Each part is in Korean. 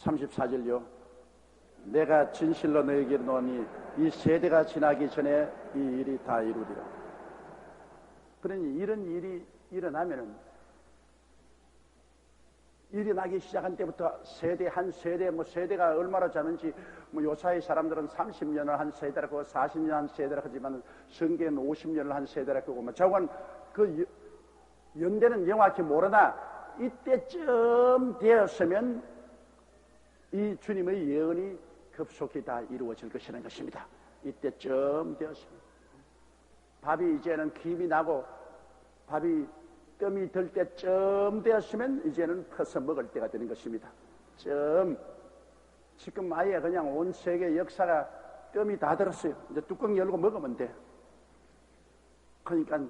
34절요. 내가 진실로 너에게 이르노니 이 세대가 지나기 전에 이 일이 다 이루리라. 그러니 이런 일이 일어나면은 일어나기 시작한 때부터 세대 한 세대 세대가 얼마나 자는지 요사이 사람들은 30년을 한 세대라고 40년 한 세대라고 하지만 성경은 50년을 한 세대라고 하고 저건 그 연대는 정확히 모르나 이때쯤 되었으면 이 주님의 예언이 급속히 다 이루어질 것이라는 것입니다. 이때쯤 되었으면 밥이 이제는 김이 나고 밥이 뜸이 들 때쯤 되었으면 이제는 퍼서 먹을 때가 되는 것입니다. 지금 아예 그냥 온 세계 역사가 뜸이 다 들었어요. 이제 뚜껑 열고 먹으면 돼. 그러니까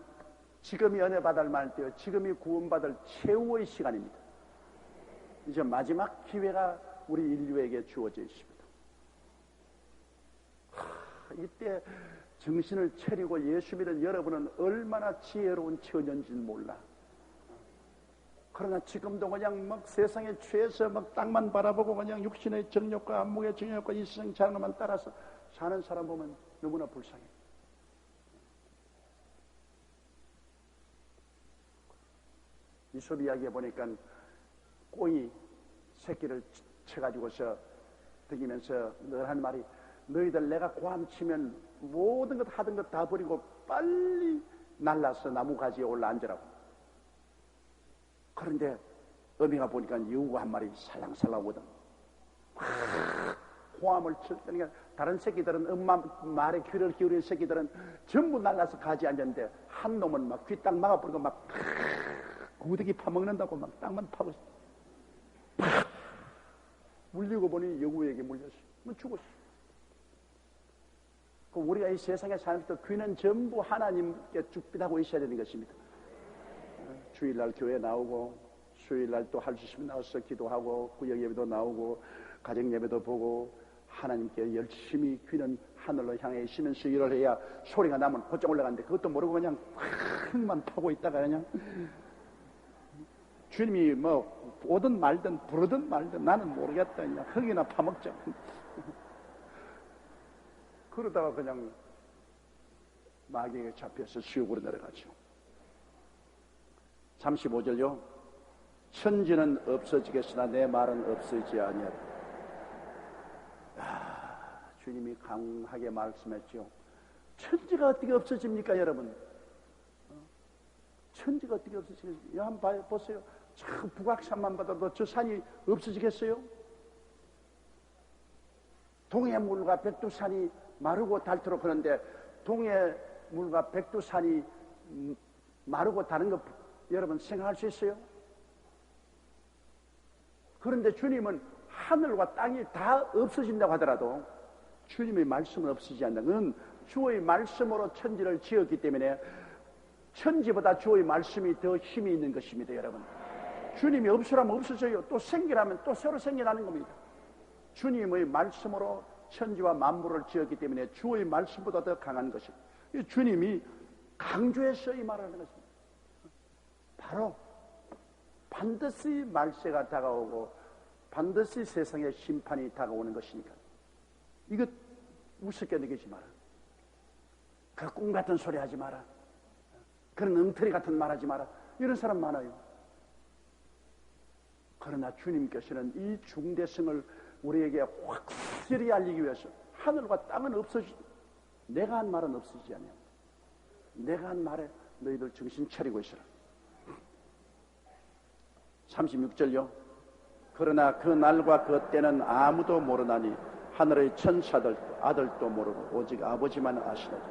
지금이 은혜 받을 만때요. 지금이 구원받을 최후의 시간입니다. 이제 마지막 기회가 우리 인류에게 주어져 있습니다. 이때 정신을 차리고 예수 믿는 여러분은 얼마나 지혜로운 처녀인지 몰라. 그러나 지금도 그냥 막 세상에 취해서 막 땅만 바라보고 그냥 육신의 정욕과 안목의 정욕과 이 세상 자랑만 따라서 사는 사람 보면 너무나 불쌍해. 이솝 이야기에 보니까 꽁이 새끼를 쳐가지고서 득이면서 늘 한 말이 너희들 내가 고함치면 모든 것 하던 것 다 버리고 빨리 날라서 나무 가지에 올라 앉으라고. 그런데 어미가 보니까 여우가 한 마리 살랑살랑 오거든. 호함을 칠 때니까 다른 새끼들은 엄마 말에 귀를 기울인 새끼들은 전부 날라서 가지에 앉았는데 한 놈은 막 귀 딱 막아버리고 막 구더기 파먹는다고 막 땅만 파고 물리고 보니 여우에게 물렸어. 죽었어. 우리가 이 세상에 살면서 귀는 전부 하나님께 죽빗하고 있어야 되는 것입니다. 주일날 교회 나오고 수요일날 또 할 수 있으면 나와서 기도하고 구역 예배도 나오고 가정 예배도 보고 하나님께 열심히 귀는 하늘로 향해 있으면서 일을 해야 소리가 나면 곧장 올라가는데 그것도 모르고 그냥 흙만 파고 있다가 그냥 주님이 뭐 오든 말든 부르든 말든 나는 모르겠다. 그냥 흙이나 파먹자. 그러다가 그냥 마귀에 잡혀서 지옥으로 내려가죠. 35절요. 천지는 없어지겠으나 내 말은 없어지지 아니하리라. 주님이 강하게 말씀했죠. 천지가 어떻게 없어집니까, 여러분? 천지가 어떻게 없어지겠어요? 한번 보세요. 참 북악산만 봐도 저 산이 없어지겠어요? 동해물과 백두산이 마르고 닳도록 그런데 동해물과 백두산이 마르고 닳는 거 여러분 생각할 수 있어요? 그런데 주님은 하늘과 땅이 다 없어진다고 하더라도 주님의 말씀은 없어지지 않는다. 그건 주의 말씀으로 천지를 지었기 때문에 천지보다 주의 말씀이 더 힘이 있는 것입니다, 여러분. 주님이 없으라면 없어져요. 또 생기라면 또 새로 생겨나는 겁니다. 주님의 말씀으로 천지와 만물을 지었기 때문에 주의 말씀보다 더 강한 것입니다. 주님이 강조해서 이 말을 하는 것입니다. 바로 반드시 말세가 다가오고 반드시 세상의 심판이 다가오는 것이니까 이거 우습게 느끼지 마라. 그 꿈 같은 소리 하지 마라. 그런 엉터리 같은 말 하지 마라. 이런 사람 많아요. 그러나 주님께서는 이 중대성을 우리에게 확실히 알리기 위해서 하늘과 땅은 없어지지, 내가 한 말은 없어지지 않냐. 내가 한 말에 너희들 정신 차리고 있어라. 36절요. 그러나 그 날과 그 때는 아무도 모르나니 하늘의 천사들도 아들도 모르고 오직 아버지만 아시나니.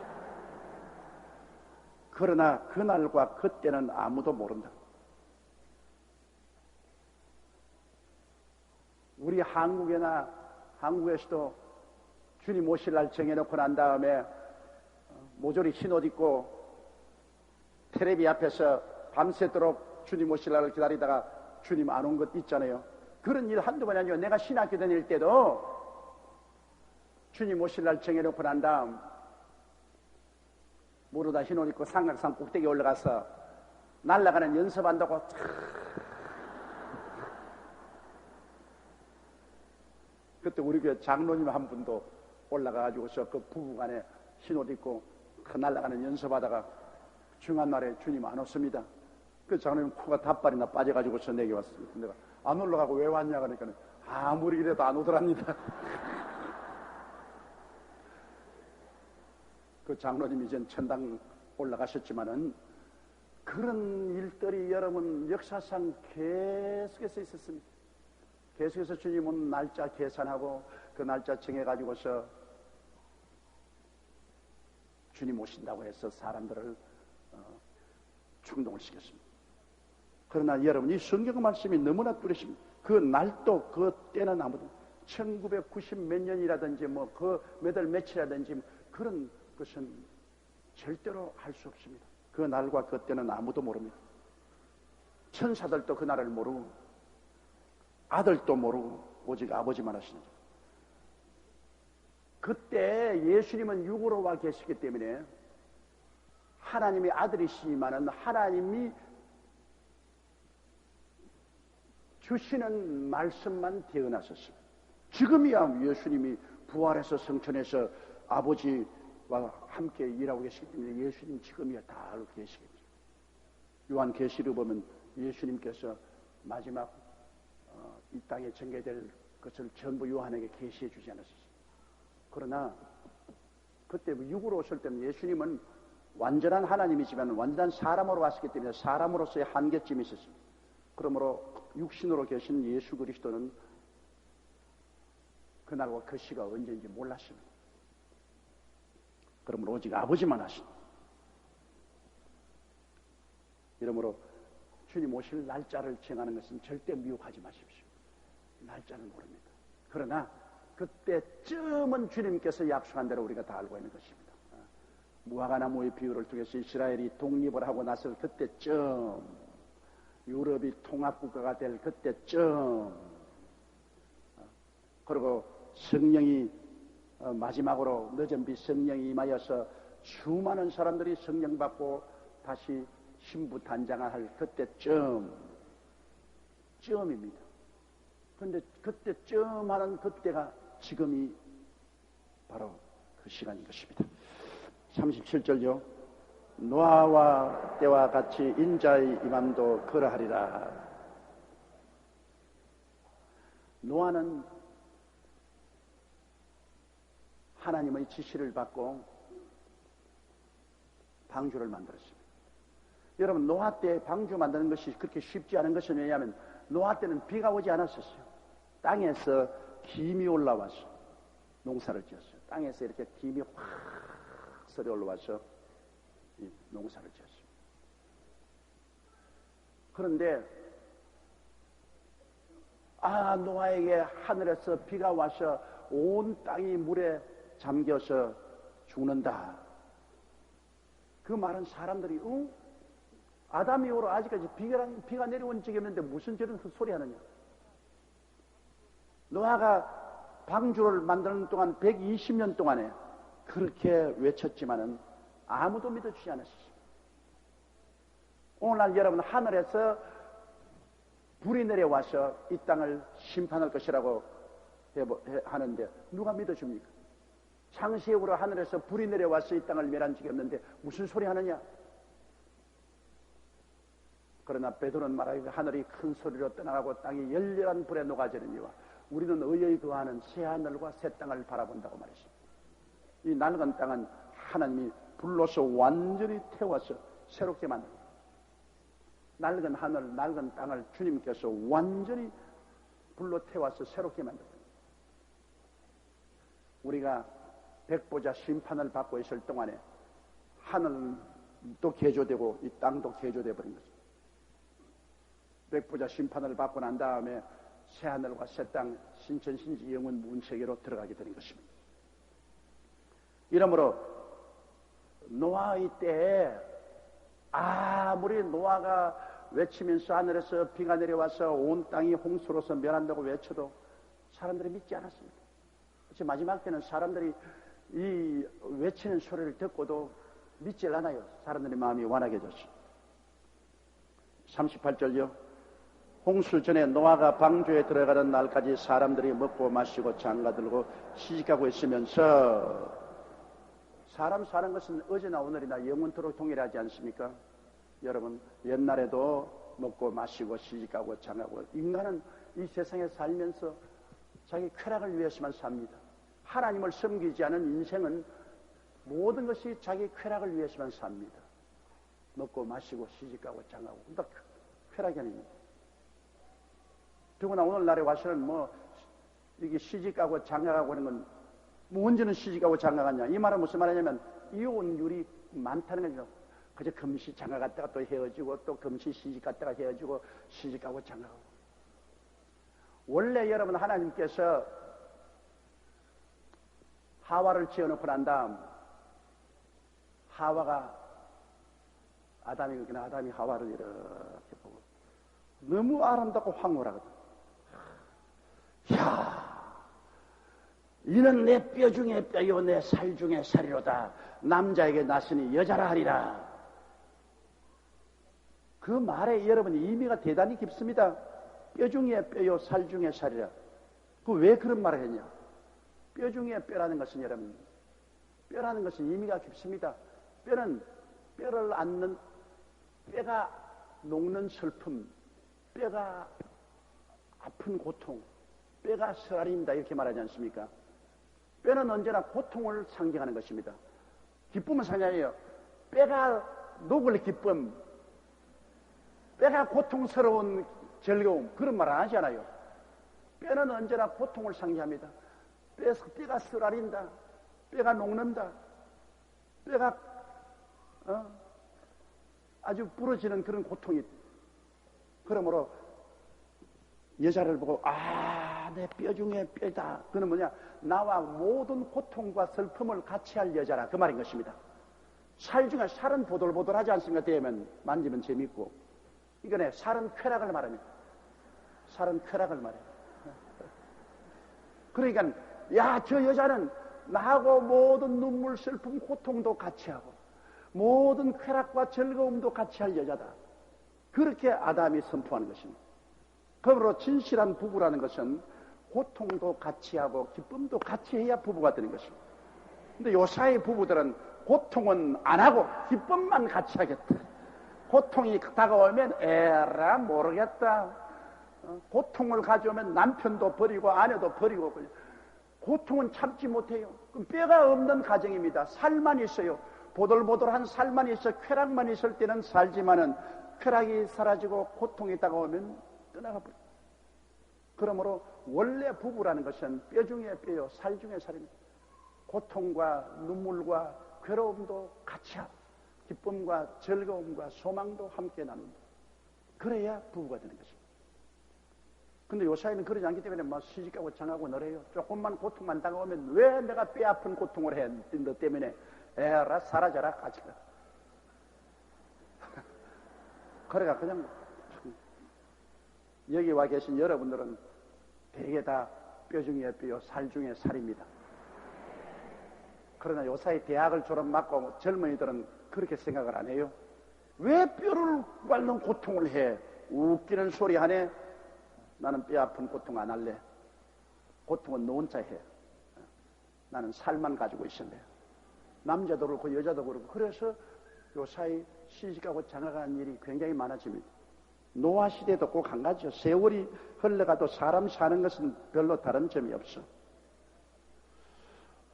그러나 그 날과 그 때는 아무도 모른다. 우리 한국에서도 주님 오실 날 정해놓고 난 다음에 모조리 흰옷 입고 텔레비 앞에서 밤새도록 주님 오실 날을 기다리다가 주님 안 온 것 있잖아요. 그런 일 한두 번이 아니고 내가 신학교 다닐 때도 주님 오실 날 정해놓고 난 다음 모르다 흰옷 입고 삼각산 꼭대기에 올라가서 날아가는 연습한다고 그때 우리 교회 장로님 한 분도 올라가가지고서 그 부부간에 흰옷 입고 그 날아가는 연습하다가 중한 날에 주님 안 왔습니다. 그 장로님 코가 닷발이나 빠져가지고서 내게 왔습니다. 내가 안 올라가고 왜 왔냐 그러니까 아무리 그래도 안 오더랍니다. 그 장로님이 이젠 천당 올라가셨지만은 그런 일들이 여러분 역사상 계속해서 있었습니다. 계속해서 주님은 날짜 계산하고 그 날짜 정해가지고서 주님 오신다고 해서 사람들을 충동을 시켰습니다. 그러나 여러분 이 성경 말씀이 너무나 뚜렷습니다. 그 날도 그 때는 아무도 1990 몇 년이라든지 뭐 그 몇 월 며칠이라든지 그런 것은 절대로 할 수 없습니다. 그 날과 그 때는 아무도 모릅니다. 천사들도 그 날을 모르고 아들도 모르고 오직 아버지만 하시는 거죠. 그때 예수님은 육으로 와 계시기 때문에 하나님의 아들이시지만은 하나님이 주시는 말씀만 태어나셨습니다. 지금이야 예수님이 부활해서 성천에서 아버지와 함께 일하고 계시기 때문에 예수님 지금이야 다 알고 계시겠죠. 요한계시를 보면 예수님께서 마지막 이 땅에 전개될 것을 전부 요한에게 계시해 주지 않았습니다. 그러나 그때 육으로 오실 때는 예수님은 완전한 하나님이지만 완전한 사람으로 왔기 때문에 사람으로서의 한계점이 있었습니다. 그러므로 육신으로 계신 예수 그리스도는 그날과 그 시가 언제인지 몰랐습니다. 그러므로 오직 아버지만 하십니다. 이러므로 주님 오실 날짜를 정하는 것은 절대 미혹하지 마십시오. 날짜는 모릅니다. 그러나 그때쯤은 주님께서 약속한 대로 우리가 다 알고 있는 것입니다. 무화과나무의 비유를 통해서 이스라엘이 독립을 하고 나서 그때쯤, 유럽이 통합국가가 될 그때쯤, 그리고 성령이 마지막으로 늦은 빛 성령이 임하여서 수많은 사람들이 성령 받고 다시 신부 단장을 할 그때쯤입니다. 그런데 그때쯤 하는 그때가 지금이 바로 그 시간인 것입니다. 37절요. 노아와 때와 같이 인자의 임함도 그러하리라. 노아는 하나님의 지시를 받고 방주를 만들었습니다. 여러분 노아 때 방주 만드는 것이 그렇게 쉽지 않은 것은 왜냐하면 노아 때는 비가 오지 않았었어요. 땅에서 김이 올라와서 농사를 지었어요. 땅에서 이렇게 김이 확 서려 올라와서 농사를 지었어요. 그런데 노아에게 하늘에서 비가 와서 온 땅이 물에 잠겨서 죽는다. 그 말은 사람들이 아담 이후로 아직까지 비가 내려온 적이 없는데 무슨 저런 소리 하느냐. 노아가 방주를 만드는 동안 120년 동안에 그렇게 외쳤지만은 아무도 믿어주지 않았습니다. 오늘날 여러분 하늘에서 불이 내려와서 이 땅을 심판할 것이라고 하는데 누가 믿어줍니까? 창세기로 하늘에서 불이 내려와서 이 땅을 멸한 적이 없는데 무슨 소리 하느냐? 그러나 베드로는 말하기를 하늘이 큰 소리로 떠나가고 땅이 열렬한 불에 녹아지느니와 우리는 의의 거하는 새 하늘과 새 땅을 바라본다고 말했습니다. 이 낡은 땅은 하나님이 불로서 완전히 태워서 새롭게 만듭니다. 낡은 하늘, 낡은 땅을 주님께서 완전히 불로 태워서 새롭게 만듭니다. 우리가 백보자 심판을 받고 있을 동안에 하늘도 개조되고 이 땅도 개조되어 버린 거죠. 백보자 심판을 받고 난 다음에 새 하늘과 새 땅, 신천신지 영원 문세계로 들어가게 되는 것입니다. 이러므로 노아의 때에 아무리 노아가 외치면서 하늘에서 비가 내려와서 온 땅이 홍수로서 멸한다고 외쳐도 사람들이 믿지 않았습니다. 그래서 마지막 때는 사람들이 이 외치는 소리를 듣고도 믿질 않아요. 사람들의 마음이 완악해졌습니다. 38절요. 홍수 전에 노아가 방주에 들어가는 날까지 사람들이 먹고 마시고 장가들고 시집가고 있으면서 사람 사는 것은 어제나 오늘이나 영원토록 동일하지 않습니까? 여러분, 옛날에도 먹고 마시고 시집가고 장가고 인간은 이 세상에 살면서 자기 쾌락을 위해서만 삽니다. 하나님을 섬기지 않은 인생은 모든 것이 자기 쾌락을 위해서만 삽니다. 먹고 마시고 시집가고 장가고 다 쾌락이 아닙니다. 더구나 오늘날에 와서는 이게 시집가고 장가가고 하는 건 언제는 시집가고 장가갔냐 이 말은 무슨 말이냐면 이혼율이 많다는 거죠. 그저 금시 장가 갔다가 또 헤어지고 또 금시 시집 갔다가 헤어지고 시집가고 장가가고. 원래 여러분 하나님께서 하와를 지어놓고 난 다음 하와가 아담이 하와를 이렇게 보고 너무 아름답고 황홀하거든. 야, 이는 내 뼈 중에 뼈요 내 살 중에 살이로다. 남자에게 낳으니 여자라 하리라. 그 말에 여러분 의미가 대단히 깊습니다. 뼈 중에 뼈요 살 중에 살이라. 그 왜 그런 말을 했냐? 뼈 중에 뼈라는 것은 여러분 뼈라는 것은 의미가 깊습니다. 뼈는 뼈를 안는 뼈가 녹는 슬픔, 뼈가 아픈 고통, 뼈가 쓰라림이다 이렇게 말하지 않습니까? 뼈는 언제나 고통을 상징하는 것입니다. 기쁨은 상징해요. 뼈가 녹을 기쁨, 뼈가 고통스러운 즐거움 그런 말 안 하잖아요. 뼈는 언제나 고통을 상징합니다. 뼈가 쓰라린다, 뼈가 녹는다, 뼈가 아주 부러지는 그런 고통이. 그러므로 여자를 보고 내 뼈 중에 뼈다. 그는 뭐냐? 나와 모든 고통과 슬픔을 같이 할 여자라 그 말인 것입니다. 살 중에 살은 보들보들하지 않습니까? 대면 만지면 재밌고 이거네 살은 쾌락을 말합니다. 살은 쾌락을 말해요. 그러니까 저 여자는 나하고 모든 눈물, 슬픔, 고통도 같이 하고 모든 쾌락과 즐거움도 같이 할 여자다. 그렇게 아담이 선포하는 것입니다. 그러므로 진실한 부부라는 것은 고통도 같이 하고 기쁨도 같이 해야 부부가 되는 것입니다. 근데 요사이 부부들은 고통은 안 하고 기쁨만 같이 하겠다. 고통이 다가오면 에라 모르겠다. 고통을 가져오면 남편도 버리고 아내도 버리고 고통은 참지 못해요. 그럼 뼈가 없는 가정입니다. 살만 있어요. 보들보들한 살만 있어 쾌락만 있을 때는 살지만은 쾌락이 사라지고 고통이 다가오면 떠나가 버려요. 그러므로 원래 부부라는 것은 뼈 중에 뼈요 살 중에 살입니다. 고통과 눈물과 괴로움도 같이 하고 기쁨과 즐거움과 소망도 함께 나눈다. 그래야 부부가 되는 것입니다. 근데 요사이는 그러지 않기 때문에 시집가고 장하고 너래요. 조금만 고통만 다가오면 왜 내가 뼈 아픈 고통을 해? 너 때문에 에라 사라져라 같이 가. 그래가 그냥 여기 와 계신 여러분들은 대개 다 뼈 중에 뼈요 살 중에 살입니다. 그러나 요사이 대학을 졸업 맞고 젊은이들은 그렇게 생각을 안 해요. 왜 뼈를 앓는 고통을 해? 웃기는 소리 하네. 나는 뼈 아픈 고통 안 할래. 고통은 너 혼자 해. 나는 살만 가지고 있을래. 남자도 그렇고 여자도 그렇고. 그래서 요사이 시집가고 장가가는 일이 굉장히 많아집니다. 노아 시대도 꼭 한 가지죠. 세월이 흘러가도 사람 사는 것은 별로 다른 점이 없어.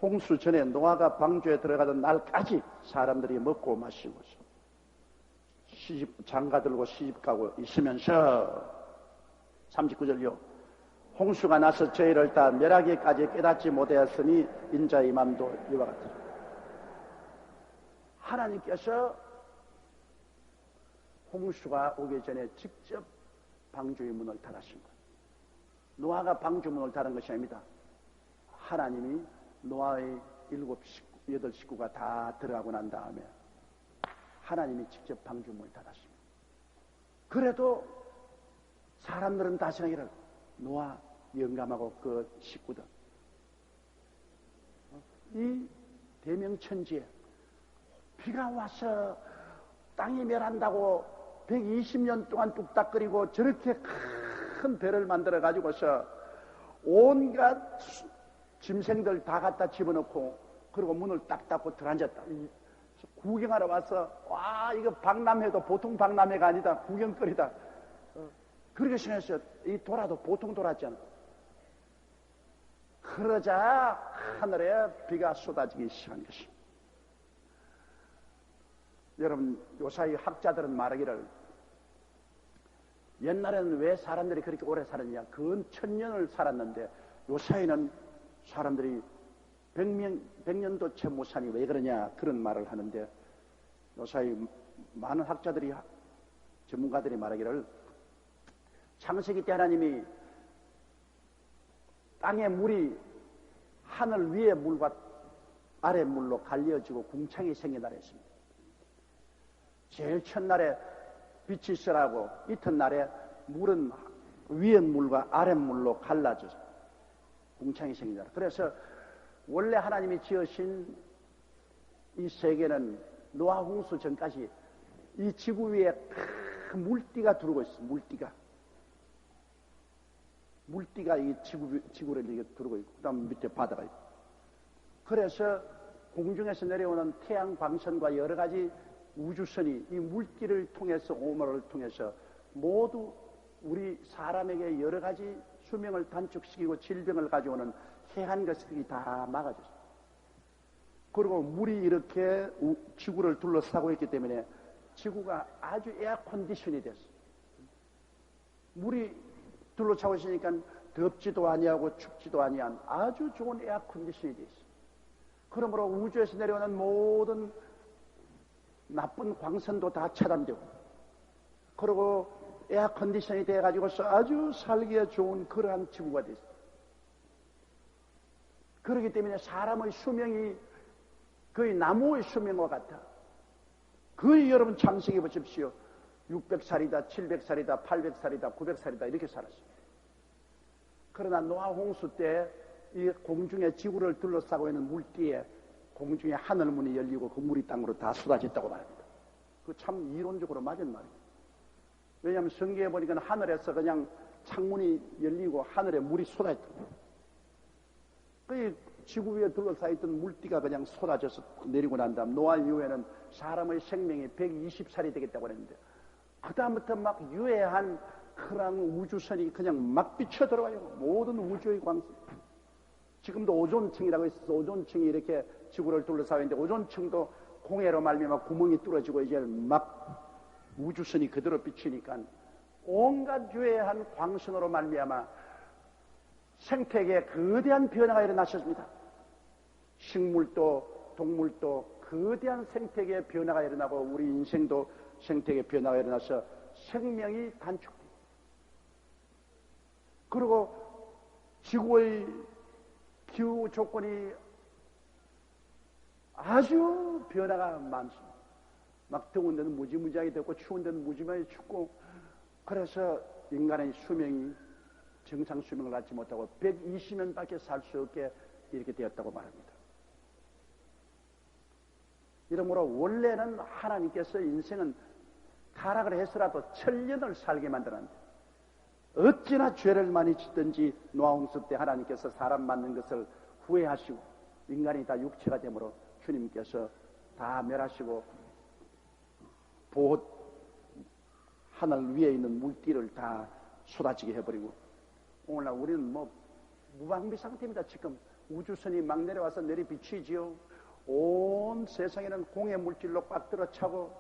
홍수 전에 노아가 방주에 들어가던 날까지 사람들이 먹고 마시고 장가들고 시집가고 있으면서 39절요. 홍수가 나서 저희를 다 멸하기까지 깨닫지 못하였으니 인자의 맘도 이와 같으라. 하나님께서 홍수가 오기 전에 직접 방주의 문을 닫으신 거예요. 노아가 방주 문을 닫은 것이 아닙니다. 하나님이 노아의 8 식구가 다 들어가고 난 다음에 하나님이 직접 방주 문을 닫았습니다. 그래도 사람들은 다 생각해요. 노아 영감하고 그 식구들 이 대명천지에 비가 와서 땅이 멸한다고 120년 동안 뚝딱거리고 저렇게 큰 배를 만들어 가지고서 온갖 짐승들 다 갖다 집어넣고 그리고 문을 딱 닫고 들어앉았다. 구경하러 와서 와 이거 박람회도 보통 박람회가 아니다. 구경거리다. 그렇게 생각했어요. 이 도라도 보통 도라지 않아. 그러자 하늘에 비가 쏟아지기 시작한 것입니다. 여러분 요사이 학자들은 말하기를 옛날에는 왜 사람들이 그렇게 오래 살았냐. 근 1000년을 살았는데 요사이는 사람들이 100년도 채 못 사니 왜 그러냐 그런 말을 하는데 요사이 많은 학자들이 전문가들이 말하기를 창세기 때 하나님이 땅의 물이 하늘 위의 물과 아래 물로 갈려지고 궁창이 생겨나려 했습니다. 제일 첫날에 빛이 있으라고 이튿날에 물은 위의 물과 아래 물로 갈라져서 궁창이 생겨나라. 그래서 원래 하나님이 지으신 이 세계는 노아 홍수 전까지 이 지구 위에 큰 물띠가 두르고 있어. 물띠가 이 지구를 이렇게 두르고 있고, 그 다음 밑에 바다가 있고. 그래서 공중에서 내려오는 태양 광선과 여러 가지 우주선이 이 물띠를 통해서, 오모를 통해서 모두 우리 사람에게 여러 가지 수명을 단축시키고 질병을 가져오는 해한 것들이 다 막아졌어요. 그리고 물이 이렇게 지구를 둘러싸고 있기 때문에 지구가 아주 에어컨디션이 됐어요. 물이 둘러차고 있으니까 덥지도 아니하고 춥지도 아니한 아주 좋은 에어컨디션이 되어 있어요. 그러므로 우주에서 내려오는 모든 나쁜 광선도 다 차단되고, 그리고 에어컨디션이 돼가지고서 아주 살기에 좋은 그러한 지구가 됐어요. 그렇기 때문에 사람의 수명이 거의 나무의 수명과 같아. 거의 여러분 창세기 보십시오. 600살이다, 700살이다, 800살이다, 900살이다 이렇게 살았어요. 그러나 노아 홍수 때 이 공중에 지구를 둘러싸고 있는 물띠에 공중에 하늘문이 열리고 그 물이 땅으로 다 쏟아졌다고 말합니다. 그 참 이론적으로 맞은 말이에요. 왜냐하면 성경에 보니까 하늘에서 그냥 창문이 열리고 하늘에 물이 쏟아졌다. 그 지구 위에 둘러싸여 있던 물띠가 그냥 쏟아져서 내리고 난 다음 노아 이후에는 사람의 생명이 120살이 되겠다고 했는데, 그 다음부터 막 유해한 그런 우주선이 그냥 막 비쳐 들어와요. 모든 우주의 광선. 지금도 오존층이라고 있어서 오존층이 이렇게 지구를 둘러싸여 있는데, 오존층도 공해로 말미암아 구멍이 뚫어지고 이제 막 우주선이 그대로 비치니까 온갖 유해한 광선으로 말미암아 생태계에 거대한 변화가 일어났습니다. 식물도 동물도 거대한 생태계의 변화가 일어나고 우리 인생도 생태계 변화가 일어나서 생명이 단축돼요. 그리고 지구의 기후 조건이 아주 변화가 많습니다. 막 더운 데는 무지무지하게 덥고 추운 데는 무지무지하게 춥고, 그래서 인간의 수명이 정상 수명을 갖지 못하고 120년밖에 살 수 없게 이렇게 되었다고 말합니다. 이러므로 원래는 하나님께서 인생은 타락을 해서라도 1000년을 살게 만들었는데, 어찌나 죄를 많이 짓든지 노아 홍수 때 하나님께서 사람 만든 것을 후회하시고 인간이 다 육체가 되므로 주님께서 다 멸하시고 보호 하늘 위에 있는 물띠를 다 쏟아지게 해버리고, 오늘날 우리는 뭐 무방비 상태입니다. 지금 우주선이 막 내려와서 내리비치지요. 온 세상에는 공해 물질로 꽉 들어차고,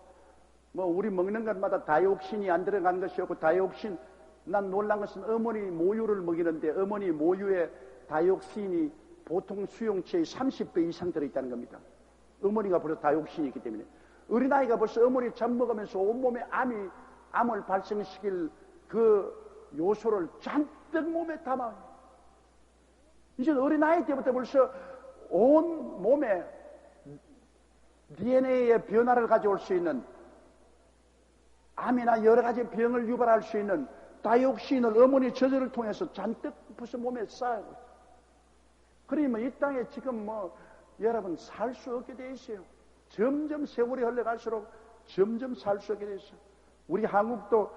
뭐 우리 먹는 것마다 다이옥신이 안 들어간 것이 없고, 다이옥신, 난 놀란 것은 어머니 모유를 먹이는데 어머니 모유에 다이옥신이 보통 수용체의 30배 이상 들어있다는 겁니다. 어머니가 벌써 다이옥신이 있기 때문에. 어린아이가 벌써 어머니 젖 먹으면서 온몸에 암을 발생시킬 그 요소를 잔뜩 몸에 담아요. 이제 어린아이 때부터 벌써 온 몸에 DNA의 변화를 가져올 수 있는, 암이나 여러 가지 병을 유발할 수 있는 다이옥신을 어머니 젖을 통해서 잔뜩 벌써 몸에 쌓이고 있어요. 그러면 이 땅에 지금 뭐 여러분 살 수 없게 돼 있어요. 점점 세월이 흘러갈수록 점점 살 수 없게 돼 있어요. 우리 한국도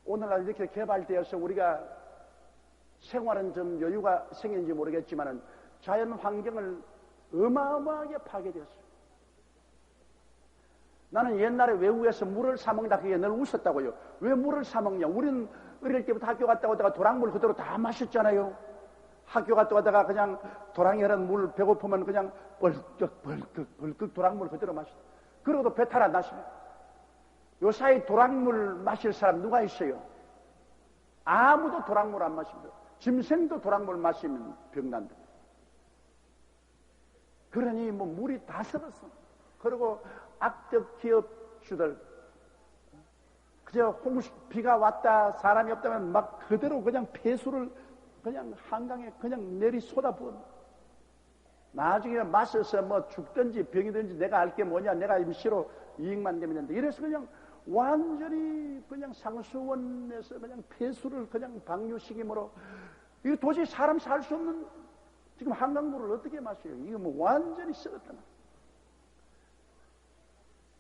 오늘날 이렇게 개발되어서 우리가 생활은 좀 여유가 생긴지 모르겠지만은 자연 환경을 어마어마하게 파괴되었어요. 나는 옛날에 외국에서 물을 사먹다 그게 늘 웃었다고요. 왜 물을 사먹냐? 우리는 어릴 때부터 학교 갔다 오다가 도랑물 그대로 다 마셨잖아요. 학교 갔다 오다가 그냥 도랑에 흐른 물 배고프면 그냥 벌컥 도랑물 그대로 마셨다. 그러고도 배탈 안 났습니다. 요 사이 도랑물 마실 사람 누가 있어요? 아무도 도랑물 안 마십니다. 짐승도 도랑물 마시면 병난다. 그러니 뭐 물이 다 썩었어. 그리고 악덕 기업주들 그저 비가 왔다 사람이 없다면 막 그대로 그냥 폐수를 그냥 한강에 그냥 내리 쏟아부은. 나중에 마셔서 뭐 죽든지 병이든지 내가 알 게 뭐냐, 내가 임시로 이익만 되면 된다. 이래서 그냥 완전히 그냥 상수원에서 그냥 폐수를 그냥 방류시킴으로 이거 도저히 사람 살 수 없는 지금 한강물을 어떻게 마셔요? 이거 뭐 완전히 썩었다.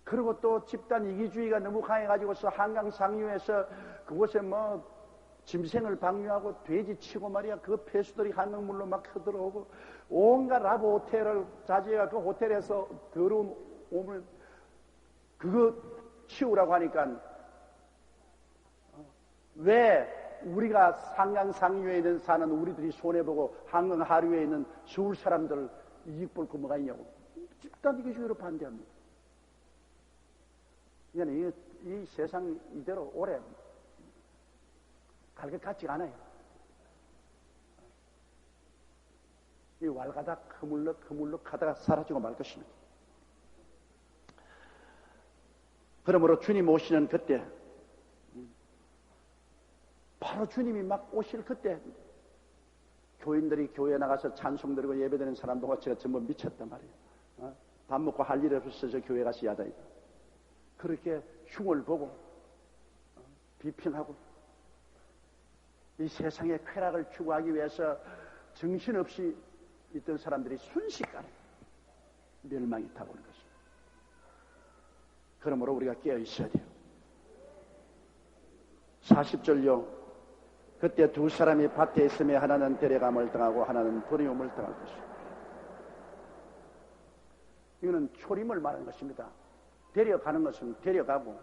그리고 또 집단 이기주의가 너무 강해가지고서 한강 상류에서 그곳에 뭐 짐승을 방류하고 돼지 치고 말이야. 그 폐수들이 한강물로 막 흘러들어오고 온갖 라브 호텔을 자지해가 그 호텔에서 더러운 오물 그거 치우라고 하니까 왜 우리가 한강 상류에 있는 사는 우리들이 손해보고 한강 하류에 있는 서울 사람들 이익 볼 거 뭐가 있냐고 집단 이기주의로 반대합니다. 그러니까 이 세상 이대로 오래 갈 것 같지가 않아요. 이 왈가닥 흐물럭 하다가 사라지고 말 것입니다. 그러므로 주님 오시는 그때 바로 주님이 막 오실 그때 교인들이 교회에 나가서 찬송 드리고 예배드리는 사람도 같이 전부 미쳤단 말이에요. 밥 먹고 할 일 없어서 교회 가서 야단이다. 그렇게 흉을 보고 비평하고 이 세상의 쾌락을 추구하기 위해서 정신없이 있던 사람들이 순식간에 멸망이 타고오는 것입니다. 그러므로 우리가 깨어 있어야 돼요. 40절요. 그때 두 사람이 밭에 있으며 하나는 데려감을 당하고 하나는 버림을 당할 것입니다. 이거는 초림을 말하는 것입니다. 데려가는 것은 데려가고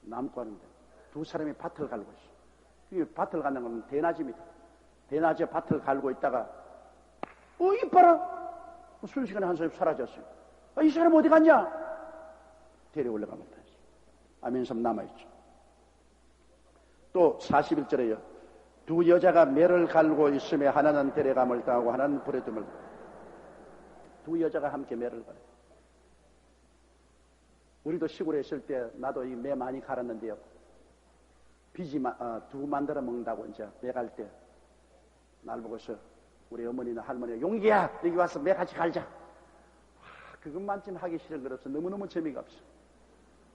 남고 하는데 두 사람이 밭을 갈고 있어요. 이 밭을 가는 건 대낮입니다. 대낮에 밭을 갈고 있다가 이봐라! 순식간에 한 사람이 사라졌어요. 이 사람 어디 갔냐? 데려 올라갑니다. 아멘섬 남아있죠. 또 41절에요. 두 여자가 매를 갈고 있으며 하나는 데려감을 당하고 하나는 버려둠을. 두 여자가 함께 매를 갈아요. 우리도 시골에 있을 때 나도 이 매 많이 갈았는데요. 두 만들어 먹는다고 이제 매 갈 때 날 보고서 우리 어머니나 할머니가 용기야 여기 와서 매 같이 갈자. 그것만쯤 하기 싫은 거라서 너무너무 재미가 없어.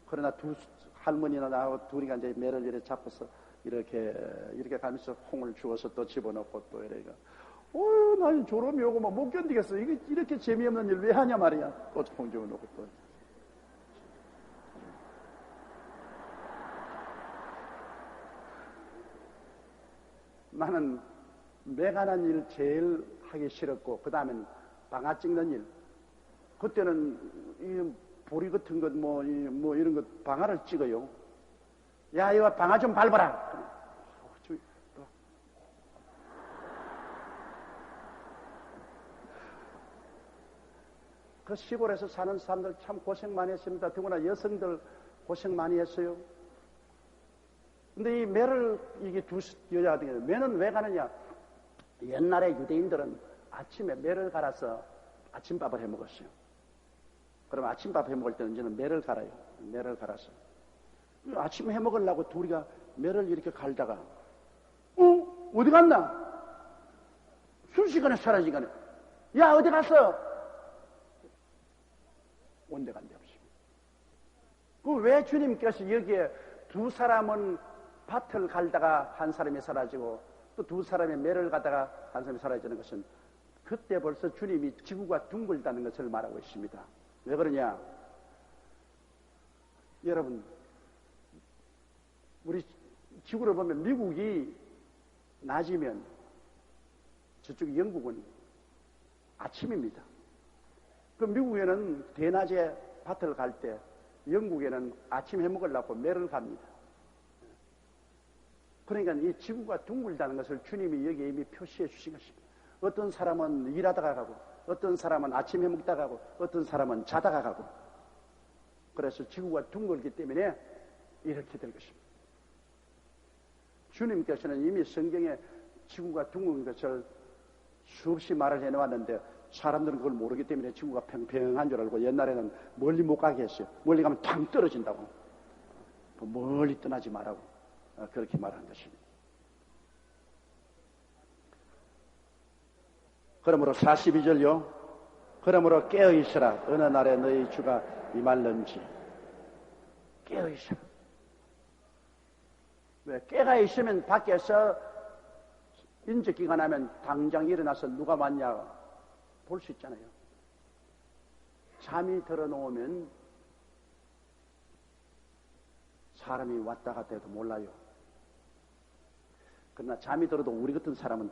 그러나 두 할머니나 나하고 둘이가 이제 매를 이렇게 잡아서 이렇게 가면서 홍을 주워서 또 집어넣고 또 이래가 나는 졸음이 오고 막 못 견디겠어. 이렇게 재미없는 일 왜 하냐 말이야. 또 홍 집어넣고 또. 나는 매가난 일 제일 하기 싫었고 그 다음엔 방아 찍는 일. 그때는 이 보리 같은 것 뭐 이런 것 방아를 찍어요. 야 이거 방아 좀 밟아라. 그 시골에서 사는 사람들 참 고생 많이 했습니다. 더구나 여성들 고생 많이 했어요. 근데 이 매를 이게 두 여자가 되는 매는 왜 가느냐? 옛날에 유대인들은 아침에 매를 갈아서 아침밥을 해 먹었어요. 그럼 아침밥 해 먹을 때는 이제는 매를 갈아요. 매를 갈아서 아침 해 먹으려고 둘이가 매를 이렇게 갈다가 어디 갔나? 순식간에 사라지간에 야 어디 갔어? 온데 간데 없습니다. 왜 주님께서 여기에 두 사람은 밭을 갈다가 한 사람이 사라지고 또 두 사람의 매를 가다가 한 사람이 사라지는 것은 그때 벌써 주님이 지구가 둥글다는 것을 말하고 있습니다. 왜 그러냐? 여러분 우리 지구로 보면 미국이 낮이면 저쪽 영국은 아침입니다. 그 미국에는 대낮에 밭을 갈 때 영국에는 아침 해 먹으려고 매를 갑니다. 그러니까 이 지구가 둥글다는 것을 주님이 여기에 이미 표시해 주신 것입니다. 어떤 사람은 일하다가 가고, 어떤 사람은 아침 해 먹다가 가고, 어떤 사람은 자다가 가고. 그래서 지구가 둥글기 때문에 이렇게 될 것입니다. 주님께서는 이미 성경에 지구가 둥근 것을 수없이 말을 해놓았는데 사람들은 그걸 모르기 때문에 지구가 평평한 줄 알고 옛날에는 멀리 못 가게 했어요. 멀리 가면 탕 떨어진다고. 멀리 떠나지 말라고 그렇게 말한 것입니다. 그러므로 42절요. 그러므로 깨어있으라. 어느 날에 너희 주가 임할는지. 깨어있으라. 왜? 깨가 있으면 밖에서 인적기가 나면 당장 일어나서 누가 왔냐 볼 수 있잖아요. 잠이 들어놓으면 사람이 왔다 갔다 해도 몰라요. 그러나 잠이 들어도 우리 같은 사람은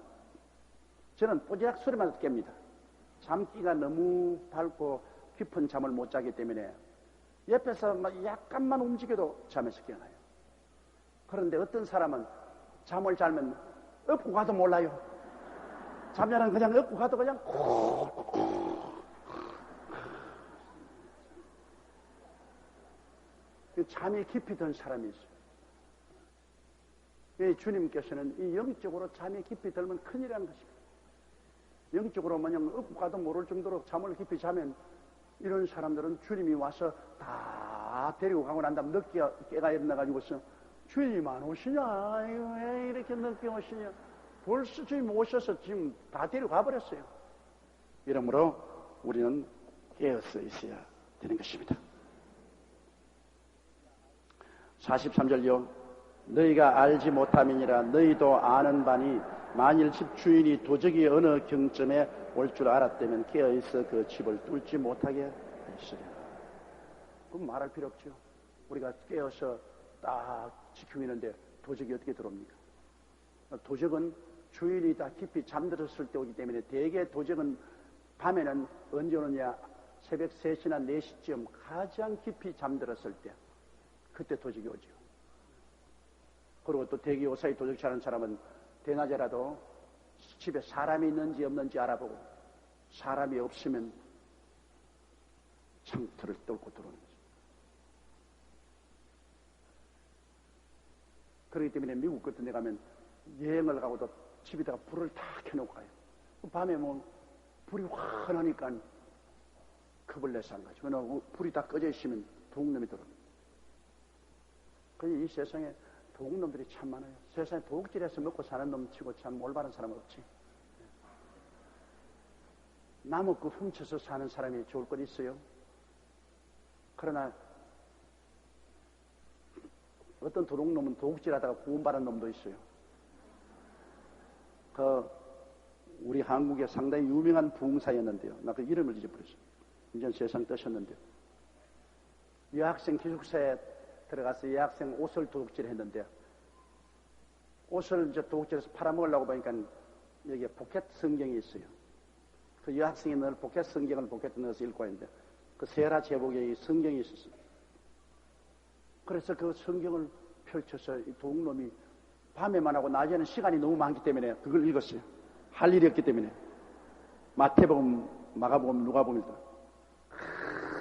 저는 뽀지락 소리만 깹니다. 잠기가 너무 밝고 깊은 잠을 못 자기 때문에 옆에서 막 약간만 움직여도 잠에서 깨어나요. 그런데 어떤 사람은 잠을 자면 업고 가도 몰라요. 잠자는 그냥 업고 가도 그냥 잠이 깊이 든 사람이 있어요. 주님께서는 이 영적으로 잠이 깊이 들면 큰일이라는 것입니다. 영적으로 마냥 업고 가도 모를 정도로 잠을 깊이 자면 이런 사람들은 주님이 와서 다 데리고 가고 난 다음 늦게 깨가 일어나가지고서 주님 안 오시냐? 왜 이렇게 늦게 오시냐? 벌써 주님 오셔서 지금 다 데려가 버렸어요. 이러므로 우리는 깨어서 있어야 되는 것입니다. 43절요. 너희가 알지 못함이니라. 너희도 아는 바니 만일 집 주인이 도적이 어느 경점에 올 줄 알았다면 깨어있어 그 집을 뚫지 못하게 했으리라. 그럼 말할 필요 없죠. 우리가 깨어서 딱 지키고 있는데 도적이 어떻게 들어옵니까? 도적은 주인이 다 깊이 잠들었을 때 오기 때문에 대개 도적은 밤에는 언제 오느냐? 새벽 3시나 4시쯤 가장 깊이 잠들었을 때 그때 도적이 오죠. 그리고 또 대기 요사이 도적 찾는 사람은 대낮에라도 집에 사람이 있는지 없는지 알아보고 사람이 없으면 창틀을 뚫고 들어오는 거죠. 그렇기 때문에 미국 같은 데 가면 여행을 가고도 집에다가 불을 다 켜놓고 가요. 밤에 뭐 불이 환하니까 겁을 내서 안 가죠. 왜냐하면 불이 다 꺼져 있으면 도둑놈이 들어옵니다. 이 세상에 도둑놈들이 참 많아요. 세상에 도둑질해서 먹고 사는 놈 치고 참 올바른 사람은 없지. 나무꾼 훔쳐서 사는 사람이 좋을 것 있어요. 그러나 어떤 도둑놈은 도둑질하다가 구원받은 놈도 있어요. 우리 한국에 상당히 유명한 부흥사였는데요. 나 그 이름을 잊어버렸어요. 이제 세상 떠셨는데요. 여학생 기숙사에 들어가서 여학생 옷을 도둑질을 했는데 옷을 이제 도둑질해서 팔아먹으려고 보니까 여기에 포켓 성경이 있어요. 그 여학생이 늘 포켓 성경을 포켓에 넣어서 읽고 있는데 그 세라 제복에 이 성경이 있었어요. 그래서 그 성경을 펼쳐서 이 도둑놈이 밤에만 하고 낮에는 시간이 너무 많기 때문에 그걸 읽었어요. 할 일이 없기 때문에. 마태복음, 마가복음, 누가복음 읽다.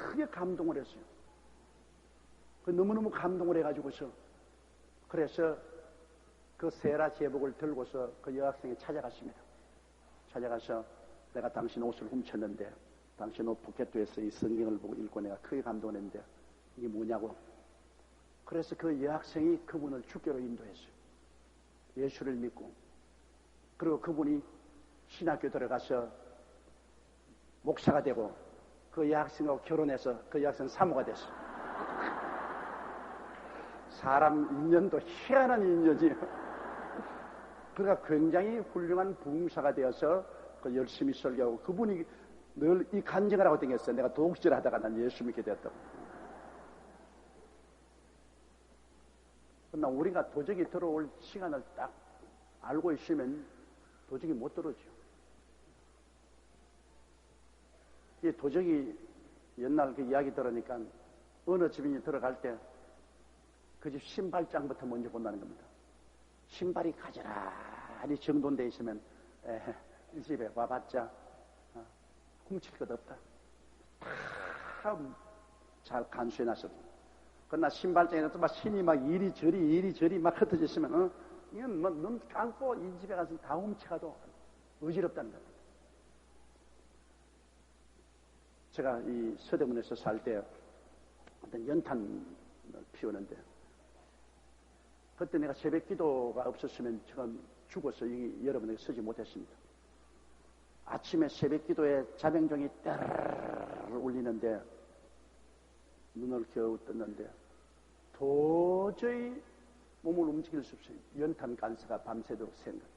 크게 감동을 했어요. 너무너무 감동을 해가지고서 그래서 그 세라 제복을 들고서 그 여학생이 찾아갔습니다. 찾아가서 내가 당신 옷을 훔쳤는데 당신 옷 포켓에서 이 성경을 보고 읽고 내가 크게 감동을 했는데 이게 뭐냐고. 그래서 그 여학생이 그분을 주께로 인도했어요. 예수를 믿고 그리고 그분이 신학교 들어가서 목사가 되고 그 여학생하고 결혼해서 그 여학생 사모가 됐어요. 사람 인연도 희한한 인연이에요. 그가 굉장히 훌륭한 부흥사가 되어서 그 열심히 설교하고 그분이 늘 이 간증을 하고 다녔어요. 내가 도둑질 하다가 난 예수 믿게 되었다고. 그러나 우리가 도적이 들어올 시간을 딱 알고 있으면 도적이 못 들어오죠. 이 도적이 옛날 그 이야기 들으니까 어느 집인이 들어갈 때 그 집 신발장부터 먼저 본다는 겁니다. 신발이 가지런히 정돈되어 있으면 이 집에 와봤자 훔칠 것 없다. 다 잘 간수해놨어. 그러나 신발장에서 막 신이 막 이리저리 막 흩어져 있으면 이건 뭐 눈 감고 이 집에 가서 다 훔쳐가도 어지럽다는 겁니다. 제가 이 서대문에서 살 때 어떤 연탄을 피우는데 그때 내가 새벽 기도가 없었으면 제가 죽어서 여러분에게 서지 못했습니다. 아침에 새벽 기도에 자병종이 따르르 울리는데 눈을 겨우 떴는데 도저히 몸을 움직일 수 없어요. 연탄 간수가 밤새도록 생각.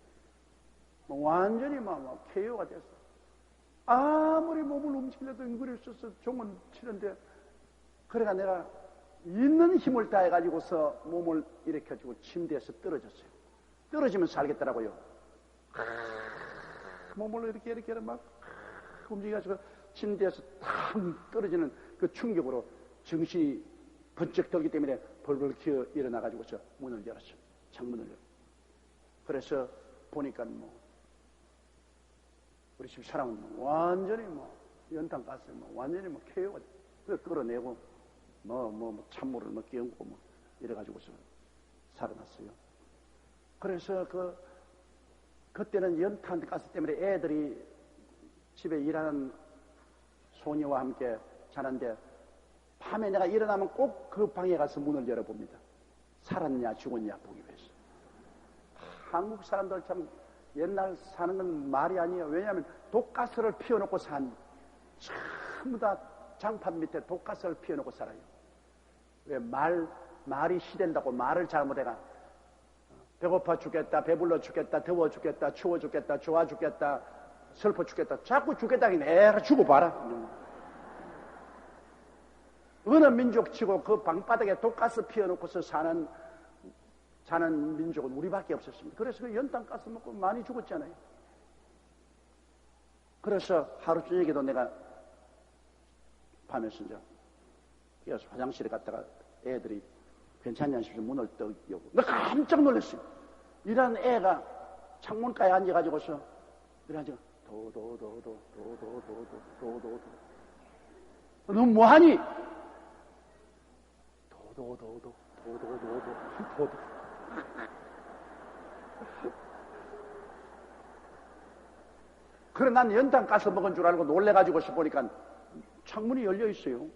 완전히 막 KO가 됐어. 아무리 몸을 움직이려도 앵그릴 수 없어 종은 치는데 그래가 내가 있는 힘을 다해가지고서 몸을 일으켜주고 침대에서 떨어졌어요. 떨어지면 살겠더라고요. 몸을 이렇게 막 움직여가지고 침대에서 탁 떨어지는 그 충격으로 정신이 번쩍 들기 때문에 벌벌 기어 일어나가지고서 문을 열었어요. 창문을 열었어요. 그래서 보니까 우리 집 사람은 완전히 연탄 가스에 완전히 KO가 돼. 그래서 끌어내고 찬물을 끼얹고 이래가지고서 살아났어요. 그래서 그때는 연탄 가스 때문에 애들이 집에 일하는 소녀와 함께 자는데 밤에 내가 일어나면 꼭 그 방에 가서 문을 열어봅니다. 살았냐 죽었냐 보기 위해서. 한국 사람들 참 옛날 사는 건 말이 아니에요. 왜냐하면 독가스를 피워놓고 전부 다 장판 밑에 독가스를 피워놓고 살아요. 왜 말이 시된다고 말을 잘못해가 배고파 죽겠다, 배불러 죽겠다, 더워 죽겠다, 추워 죽겠다, 좋아 죽겠다, 슬퍼 죽겠다, 자꾸 죽겠다 하긴 애를 죽어봐라. 어느 민족치고 그 방바닥에 독가스 피워놓고서 자는 민족은 우리밖에 없었습니다. 그래서 그 연탄가스 먹고 많이 죽었잖아요. 그래서 하루 저녁에도 내가 밤에 이제 깨어서 화장실에 갔다가 애들이 괜찮냐 싶어서 문을 떡 열고 내가 깜짝 놀랐어요. 이런 애가 창문가에 앉아가지고서 이래가지고 도도도도 너 뭐하니? 도도 그래 난 연탄 가스 먹은 줄 알고 놀래가지고서 보니까 창문이 열려 있어요.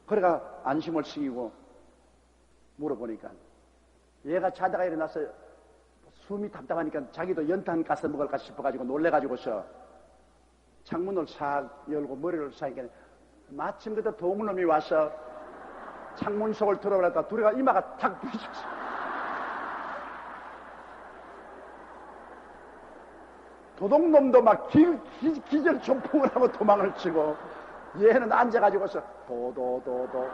그래가 안심을 시키고 물어보니까 얘가 자다가 일어나서 숨이 답답하니까 자기도 연탄 가스 먹을까 싶어가지고 놀래가지고서 창문을 싹 열고 머리를 싹 이렇게 마침 그때 도물놈이 와서 창문 속을 들어버렸다 둘이가 이마가 탁 부딪혔어. 도둑놈도 막 기절 초풍을 하고 도망을 치고 얘는 앉아가지고서 도도도도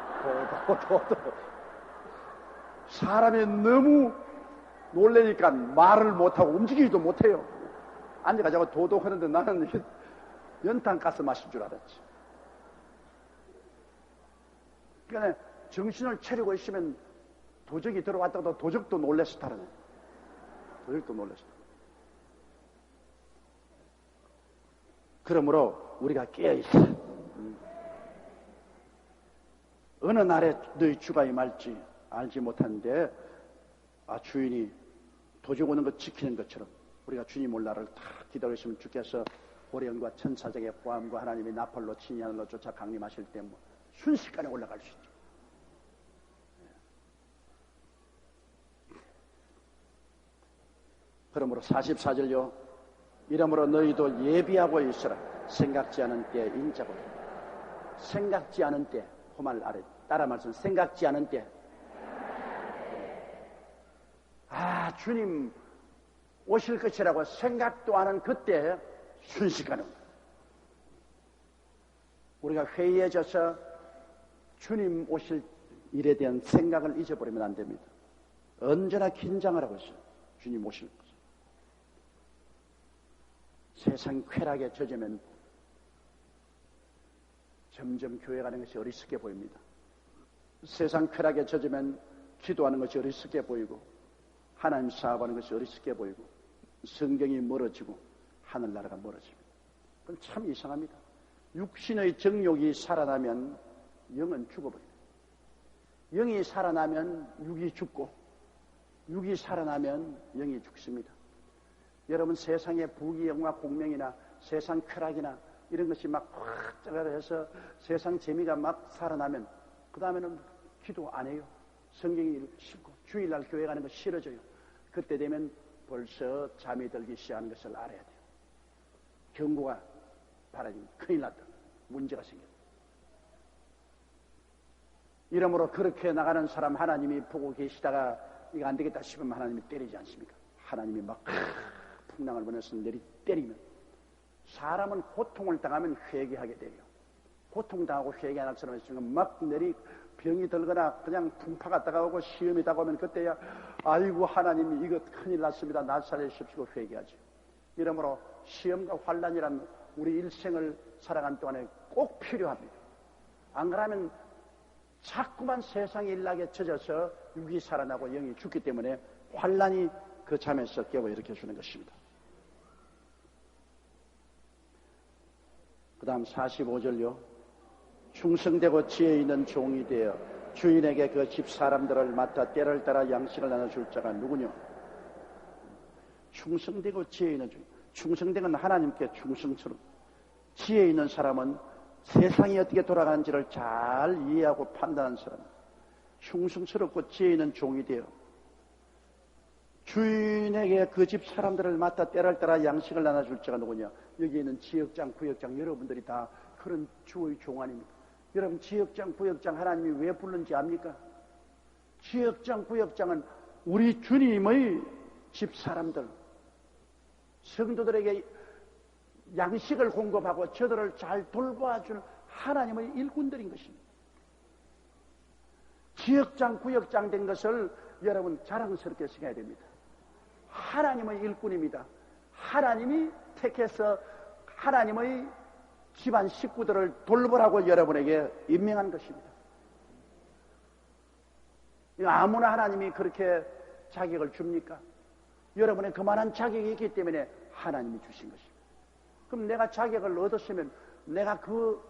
사람이 너무 놀래니까 말을 못하고 움직이지도 못해요. 앉아가지고 도도 하는데 나는 연탄가스 마실 줄 알았지. 그러니까 정신을 차리고 있으면 도적이 들어왔다고 도적도 놀랬을 타라네. 도적도 놀랬을. 그러므로 우리가 깨어있어. 어느 날에 너희 주가 임할지 알지 못하는데 주인이 도적 오는 것 지키는 것처럼 우리가 주님 올 날을 다 기다리시면 주께서 오련과 천사장의 포함과 하나님이 나팔로 친히 하늘로 쫓아 강림하실 때 순식간에 올라갈 수 있죠. 그러므로 44절요. 이러므로 너희도 예비하고 있으라. 생각지 않은 때에 인자고. 생각지 않은 때. 그 말 아래 따라 말씀. 생각지 않은 때. 주님 오실 것이라고 생각도 안 한 그때 순식간에 우리가 회의해져서 주님 오실 일에 대한 생각을 잊어버리면 안 됩니다. 언제나 긴장을 하고 있어요. 주님 오실 것을. 세상 쾌락에 젖으면 점점 교회 가는 것이 어리석게 보입니다. 세상 쾌락에 젖으면 기도하는 것이 어리석게 보이고 하나님 사업하는 것이 어리석게 보이고 성경이 멀어지고 하늘나라가 멀어집니다. 그건 참 이상합니다. 육신의 정욕이 살아나면 영은 죽어버립니다. 영이 살아나면 육이 죽고 육이 살아나면 영이 죽습니다. 여러분 세상의 부귀영화 공명이나 세상 쾌락이나 이런 것이 막 확 짜가해서 세상 재미가 막 살아나면 그 다음에는 기도 안 해요. 성경이 싫고 주일날 교회 가는 거 싫어져요. 그때 되면 벌써 잠이 들기 시작하는 것을 알아야 돼요. 경고가 바라지면 큰일 났다. 문제가 생겼다. 이러므로 그렇게 나가는 사람 하나님이 보고 계시다가 이거 안 되겠다 싶으면 하나님이 때리지 않습니까? 하나님이 막 풍랑을 보내서 내리 때리면 사람은 고통을 당하면 회개하게 돼요. 고통당하고 회개하는 사람이 있으면 막 내리 병이 들거나 그냥 풍파가 다가오고 시험이 다가오면 그때야 아이고 하나님이 이거 큰일 났습니다. 나 살려주십시오. 회개하죠. 이러므로 시험과 환난이란 우리 일생을 살아간 동안에 꼭 필요합니다. 안 그러면 자꾸만 세상의 일락에 젖어서 육이 살아나고 영이 죽기 때문에 환난이 그 잠에서 깨워 일으켜주는 것입니다. 그 다음 45절요. 충성되고 지혜 있는 종이 되어 주인에게 그 집 사람들을 맡아 때를 따라 양식을 나눠줄 자가 누구냐? 충성되고 지혜 있는 종. 충성된 건 하나님께 충성스러운. 지혜 있는 사람은 세상이 어떻게 돌아가는지를 잘 이해하고 판단하는 사람. 충성스럽고 지혜 있는 종이 되어 주인에게 그 집 사람들을 맡아 때를 따라 양식을 나눠줄 자가 누구냐? 여기 있는 지역장, 구역장 여러분들이 다 그런 주의 종 아닙니까? 여러분 지역장, 구역장 하나님이 왜 부르는지 압니까? 지역장, 구역장은 우리 주님의 집 사람들, 성도들에게 양식을 공급하고 저들을 잘 돌봐줄 하나님의 일꾼들인 것입니다. 지역장, 구역장 된 것을 여러분 자랑스럽게 생각해야 됩니다. 하나님의 일꾼입니다. 하나님이 택해서 하나님의 집안 식구들을 돌보라고 여러분에게 임명한 것입니다. 아무나 하나님이 그렇게 자격을 줍니까? 여러분의 그만한 자격이 있기 때문에 하나님이 주신 것입니다. 그럼 내가 자격을 얻었으면 내가 그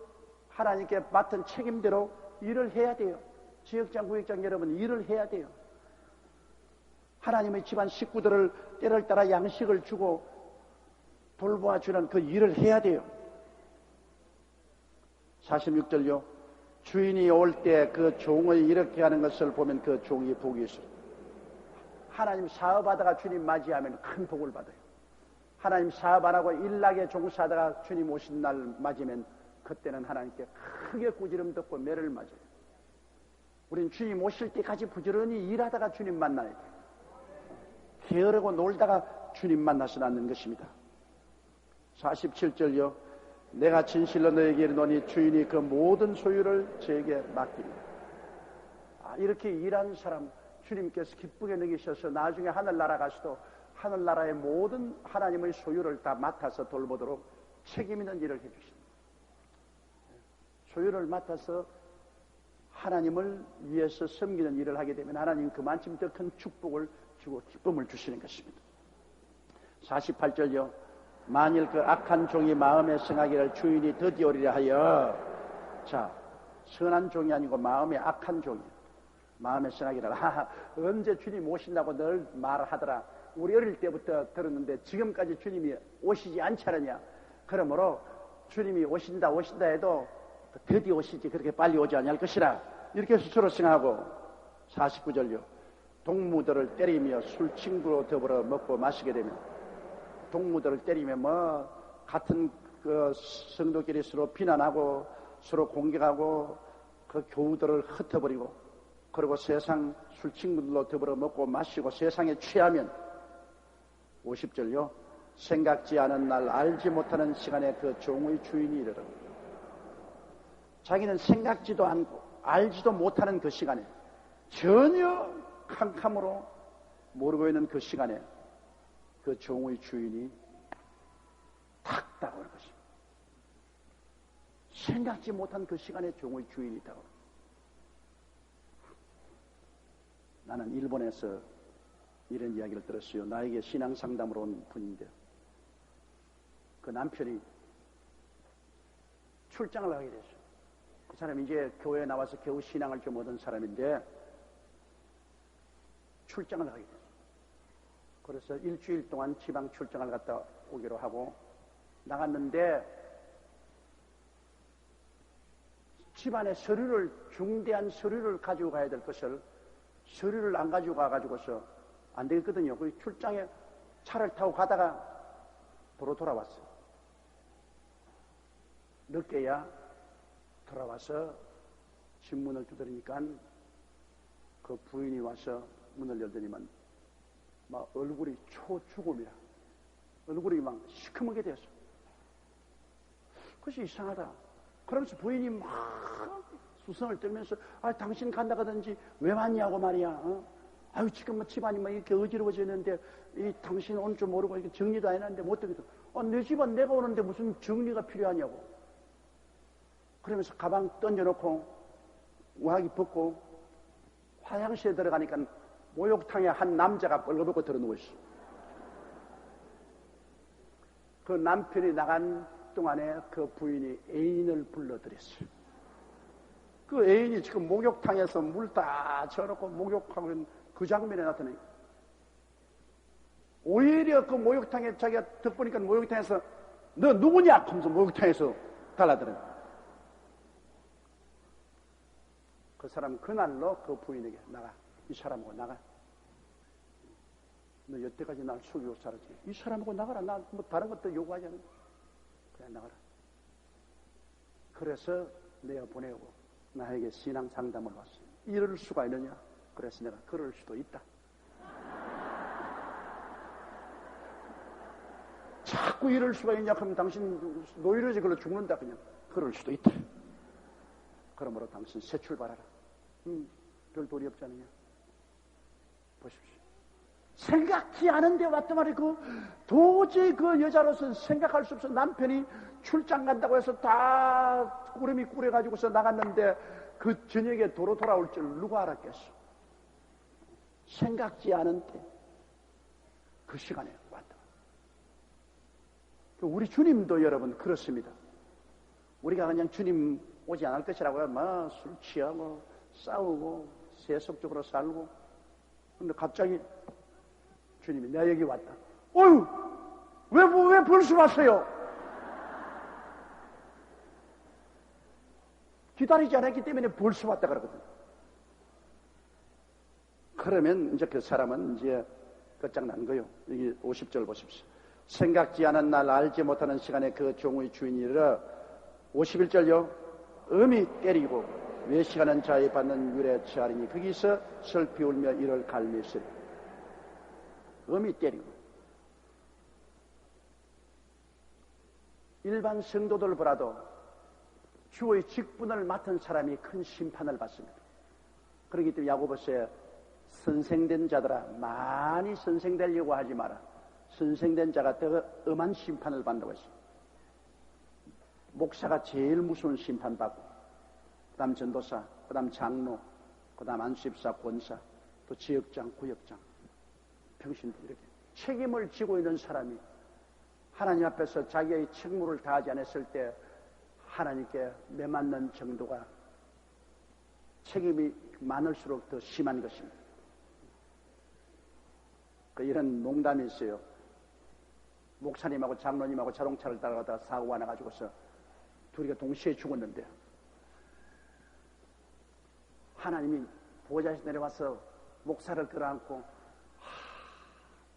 하나님께 맡은 책임대로 일을 해야 돼요. 지역장, 구역장 여러분 일을 해야 돼요. 하나님의 집안 식구들을 때를 따라 양식을 주고 돌보아주는 그 일을 해야 돼요. 46절요. 주인이 올 때 그 종을 이렇게 하는 것을 보면 그 종이 복이 있어요. 하나님 사업하다가 주님 맞이하면 큰 복을 받아요. 하나님 사업 안 하고 일락에 종사하다가 주님 오신 날 맞으면 그때는 하나님께 크게 꾸지름 듣고 매를 맞아요. 우린 주님 오실 때까지 부지런히 일하다가 주님 만나야 돼요. 게으르고 놀다가 주님 만나서는 않는 것입니다. 47절요. 내가 진실로 너에게 이르노니 주인이 그 모든 소유를 저에게 맡깁니다. 이렇게 일하는 사람 주님께서 기쁘게 여기셔서 나중에 하늘나라 가서도 하늘나라의 모든 하나님의 소유를 다 맡아서 돌보도록 책임 있는 일을 해주십니다. 소유를 맡아서 하나님을 위해서 섬기는 일을 하게 되면 하나님 그만큼 더 큰 축복을 주고 기쁨을 주시는 것입니다. 48절요. 만일 그 악한 종이 마음에 생하기를 주인이 드디어 오리라 하여, 자, 선한 종이 아니고 마음에 악한 종이에요. 마음에 생하기를, 언제 주님 오신다고 늘 말하더라. 우리 어릴 때부터 들었는데 지금까지 주님이 오시지 않지 않느냐. 그러므로 주님이 오신다 해도 드디어 오시지 그렇게 빨리 오지 않을 것이라. 이렇게 스스로 생각하고. 49절요. 동무들을 때리며 술 친구로 더불어 먹고 마시게 되면, 동무들을 때리면 같은 그 성도끼리 서로 비난하고 서로 공격하고 그 교우들을 흩어버리고, 그리고 세상 술 친구들로 더불어 먹고 마시고 세상에 취하면, 50절요. 생각지 않은 날 알지 못하는 시간에 그 종의 주인이 이르러, 자기는 생각지도 않고 알지도 못하는 그 시간에, 전혀 캄캄으로 모르고 있는 그 시간에 그 종의 주인이 탁 다가오는 것입니다. 생각지 못한 그 시간에 종의 주인이 다가오는. 나는 일본에서 이런 이야기를 들었어요. 나에게 신앙 상담으로 온 분인데, 그 남편이 출장을 가게 됐어요. 그 사람이 이제 교회에 나와서 겨우 신앙을 좀 얻은 사람인데 출장을 가게 됐어요. 그래서 일주일 동안 지방 출장을 갔다 오기로 하고 나갔는데, 집안에 서류를, 중대한 서류를 가지고 가야 될 것을 서류를 안 가지고 가가지고서 안 되겠거든요. 그 출장에 차를 타고 가다가 도로 돌아왔어요. 늦게야 돌아와서 집 문을 두드리니까 그 부인이 와서 문을 열더니만 막 얼굴이 초죽음이라, 얼굴이 막 시커멓게 되었어. 그것이 이상하다. 그러면서 부인이 막 수성을 떨면서, 당신 간다 가든지 왜 왔냐고 말이야. 아유, 지금 뭐 집안이 막 이렇게 어지러워졌는데, 당신 온 줄 모르고 이렇게 정리도 안 했는데 못 되겠다. 내 집안 내가 오는데 무슨 정리가 필요하냐고. 그러면서 가방 던져놓고 우아기 벗고 화장실에 들어가니까 목욕탕에 한 남자가 벌거벗고 들어누워 있어. 그 남편이 나간 동안에 그 부인이 애인을 불러들였어요. 그 애인이 지금 목욕탕에서 물 다 쳐놓고 목욕하고 있는 그 장면에 나타나요. 오히려 그 목욕탕에 자기가 덕보니까 목욕탕에서 너 누구냐? 하면서 목욕탕에서 달라들어요. 그 사람 그날로 그 부인에게 나가. 이 사람하고 나가. 너 여태까지 날 속이고 살았지. 이 사람하고 나가라. 나 뭐 다른 것도 요구하지 않는 거야. 그냥 나가라. 그래서 내가 보내고 나에게 신앙 상담을 왔어요. 이럴 수가 있느냐? 그래서 내가 그럴 수도 있다. 자꾸 이럴 수가 있냐 하면 당신 노이로제 걸로 죽는다. 그냥 그럴 수도 있다. 그러므로 당신 새 출발하라. 별 도리 없지 않느냐? 보십시오. 생각지 않은데 왔단 말이고, 도저히 그 여자로서는 생각할 수 없어. 남편이 출장 간다고 해서 다 꾸러미 꾸려가지고서 나갔는데 그 저녁에 도로 돌아올 줄 누가 알았겠어? 생각지 않은 때 그 시간에 왔다. 우리 주님도 여러분 그렇습니다. 우리가 그냥 주님 오지 않을 것이라고 막 술 취하고 싸우고 세속적으로 살고, 근데 갑자기 주님이 내가 여기 왔다. 어휴, 왜 벌써 왔어요? 기다리지 않았기 때문에 벌써 왔다 그러거든. 그러면 이제 그 사람은 이제 끝장난 거요. 여기 50절 보십시오. 생각지 않은 날 알지 못하는 시간에 그 종의 주인이 이르러 51절요. 음이 때리고 외식하는 자에 받는 율에 처하리니 거기서 슬피 울며 이를 갈미시리. 음이 때리고. 일반 성도들 보라도 주의 직분을 맡은 사람이 큰 심판을 받습니다. 그렇기 때문에 야고보서에 선생된 자들아 많이 선생되려고 하지 마라. 선생된 자가 더 엄한 심판을 받는다고 했습니다. 목사가 제일 무서운 심판 받고, 그 다음 전도사, 그 다음 장로, 그 다음 안수집사, 권사, 또 지역장, 구역장, 평신도 이렇게 책임을 지고 있는 사람이 하나님 앞에서 자기의 책무를 다하지 않았을 때 하나님께 매맞는 정도가 책임이 많을수록 더 심한 것입니다. 이런 농담이 있어요. 목사님하고 장로님하고 자동차를 따라가다가 사고가 나가지고서 둘이가 동시에 죽었는데 하나님이 보좌에서 내려와서 목사를 끌어안고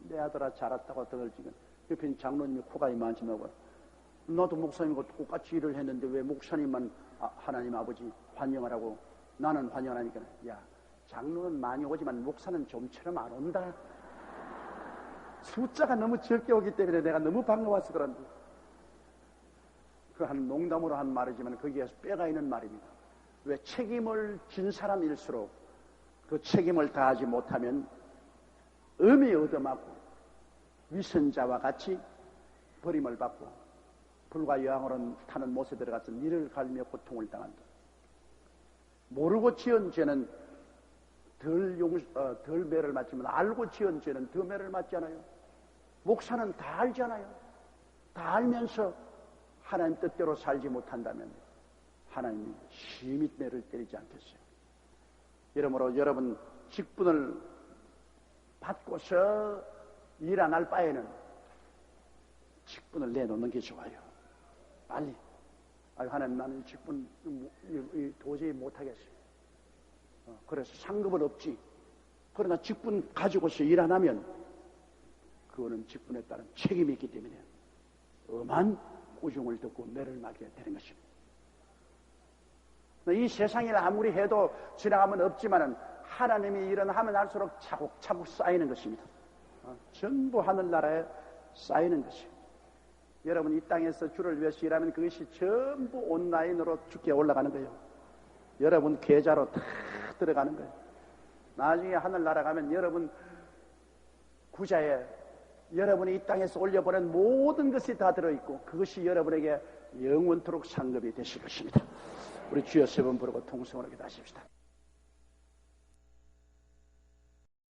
내 아들아 잘했다고 등을지금 옆에 있는 장로님이 코가 이만치면 나도 목사님과 똑같이 일을 했는데 왜 목사님만 하나님 아버지 환영하라고 나는 환영하니까 야 장로는 많이 오지만 목사는 좀처럼 안 온다. 숫자가 너무 적게 오기 때문에 내가 너무 반가워서 그런데 그 한 농담으로 한 말이지만 거기에서 뼈가 있는 말입니다. 왜 책임을 진 사람일수록 그 책임을 다하지 못하면 음이 얻어맞고 위선자와 같이 버림을 받고 불과 여왕으로 타는 못에 들어가서 이를 갈며 고통을 당한다. 모르고 지은 죄는 덜 매를 맞지만 알고 지은 죄는 더 매를 맞잖아요. 목사는 다 알잖아요. 다 알면서 하나님 뜻대로 살지 못한다면 하나님이 심히 매를 때리지 않겠어요. 이러므로 여러분 직분을 받고서 일 안 할 바에는 직분을 내놓는 게 좋아요. 빨리. 하나님 나는 직분 도저히 못하겠어요. 그래서 상급은 없지. 그러나 직분 가지고서 일 안 하면 그거는 직분에 따른 책임이 있기 때문에 엄한 꾸중을 듣고 매를 맞게 되는 것입니다. 이 세상을 아무리 해도 지나가면 없지만은 하나님이 일은 하면 할수록 차곡차곡 쌓이는 것입니다. 전부 하늘나라에 쌓이는 것이에요. 여러분 이 땅에서 주를 위해서 일하면 그것이 전부 온라인으로 주께 올라가는 거예요. 여러분 계좌로 다 들어가는 거예요. 나중에 하늘나라 가면 여러분 구자에 여러분이 이 땅에서 올려보낸 모든 것이 다 들어있고 그것이 여러분에게 영원토록 상급이 되실 것입니다. 우리 주여 세 번 부르고 통성으로 기도하십시다.